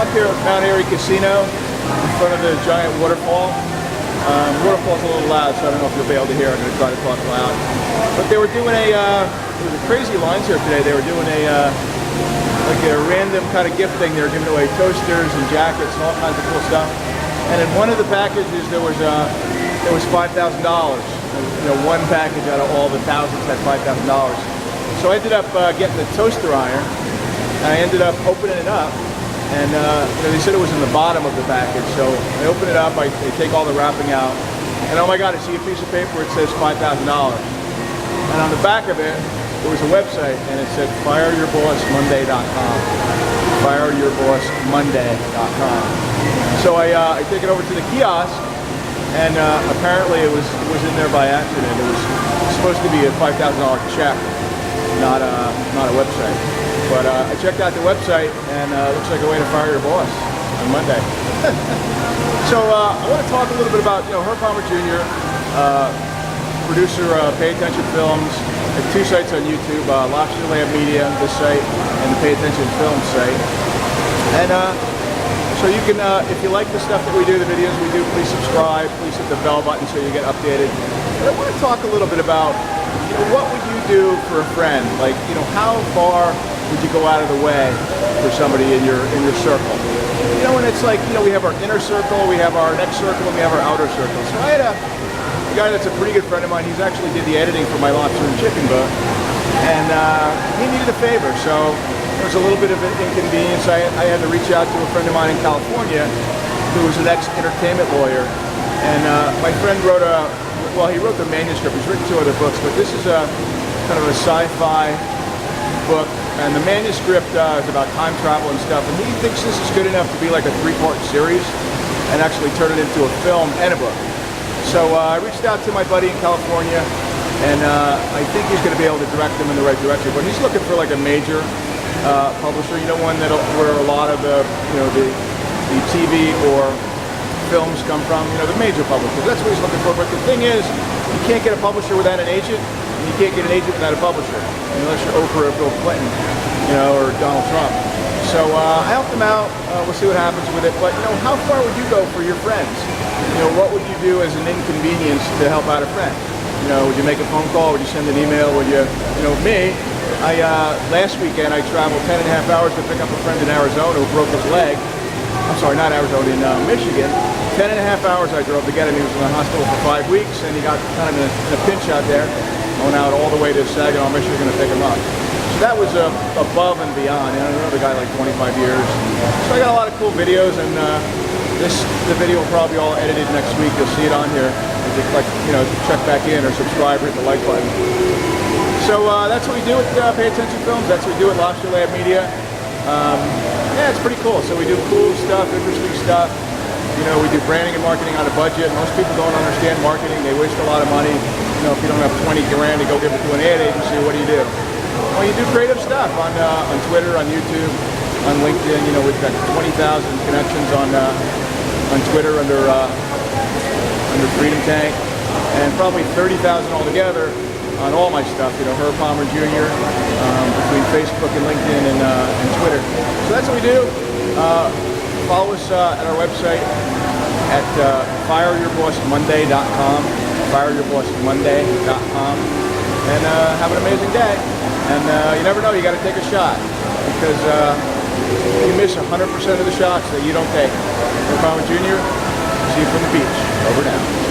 up here at Mount Airy Casino in front of the giant waterfall. Waterfall's a little loud, so I don't know if you'll be able to hear. I'm going to try to talk loud. But they were doing there was a crazy lines here today. They were doing like a random kind of gift thing. They were giving away toasters and jackets and all kinds of cool stuff. And in one of the packages there was $5,000. One package out of all the thousands had $5,000. So I ended up getting the toaster iron, and I ended up opening it up, and they said it was in the bottom of the package. So I open it up, I take all the wrapping out, and oh my God, I see a piece of paper. It says $5,000, and on the back of it, there was a website, and it said FireYourBossMonday.com. FireYourBossMonday.com. So I take it over to the kiosk, and apparently it was in there by accident. It was supposed to be a $5,000 check, not a website. But I checked out the website, and it looks like a way to fire your boss on Monday. So I want to talk a little bit about Herb Palmer Jr., producer of Pay Attention Films. I have two sites on YouTube, Lobster Lab Media, this site, and the Pay Attention Films site. And so you can, if you like the stuff that we do, the videos we do, please subscribe, please hit the bell button so you get updated. But I want to talk a little bit about, what would you do for a friend? Like, how far would you go out of the way for somebody in your circle? And it's like, we have our inner circle, we have our next circle, and we have our outer circle. So I had a guy that's a pretty good friend of mine. He's actually did the editing for my Lobster and Chicken book, and he needed a favor. So there was a little bit of an inconvenience. I had to reach out to a friend of mine in California who was an ex-entertainment lawyer, and my friend wrote he wrote the manuscript. He's written 2 other books, but this is a kind of a sci-fi book, and the manuscript is about time travel and stuff, and he thinks this is good enough to be like a 3-part series and actually turn it into a film and a book. So I reached out to my buddy in California, and I think he's going to be able to direct them in the right direction, but he's looking for like a major publisher, one where a lot of the TV or films come from, the major publishers. That's what he's looking for. But the thing is, you can't get a publisher without an agent, and you can't get an agent without a publisher, unless you're Oprah or Bill Clinton, or Donald Trump. So I helped him out. We'll see what happens with it. But how far would you go for your friends? What would you do as an inconvenience to help out a friend? Would you make a phone call? Would you send an email? Would you, me? Last weekend I traveled 10.5 hours to pick up a friend in Arizona who broke his leg. I'm sorry, not Arizona, in Michigan. 10.5 hours I drove to get him. He was in the hospital for 5 weeks, and he got kind of in a pinch out there. I went out all the way to Saginaw, Michigan to pick him up. So that was above and beyond. I know the guy like 25 years. So I got a lot of cool videos, and the video will probably be all edited next week. You'll see it on here. If you click, check back in or subscribe or hit the like button. So that's what we do at Pay Attention Films. That's what we do at Lobster Lab Media. Yeah, it's pretty cool. So we do cool stuff, interesting stuff. We do branding and marketing on a budget. Most people don't understand marketing. They waste a lot of money. If you don't have 20 grand to go give it to an ad agency, what do? Well, you do creative stuff on Twitter, on YouTube, on LinkedIn. We've got 20,000 connections on Twitter under Freedom Tank, and probably 30,000 altogether on all my stuff. Herb Palmer Jr. Between Facebook and LinkedIn and Twitter. So that's what we do. Follow us at our website at FireYourBossMonday.com. FireYourBossMonday.com, and have an amazing day. And you never know, you got to take a shot, because you miss 100% of the shots that you don't take. Herb Palmer Jr., see you from the beach. Over now.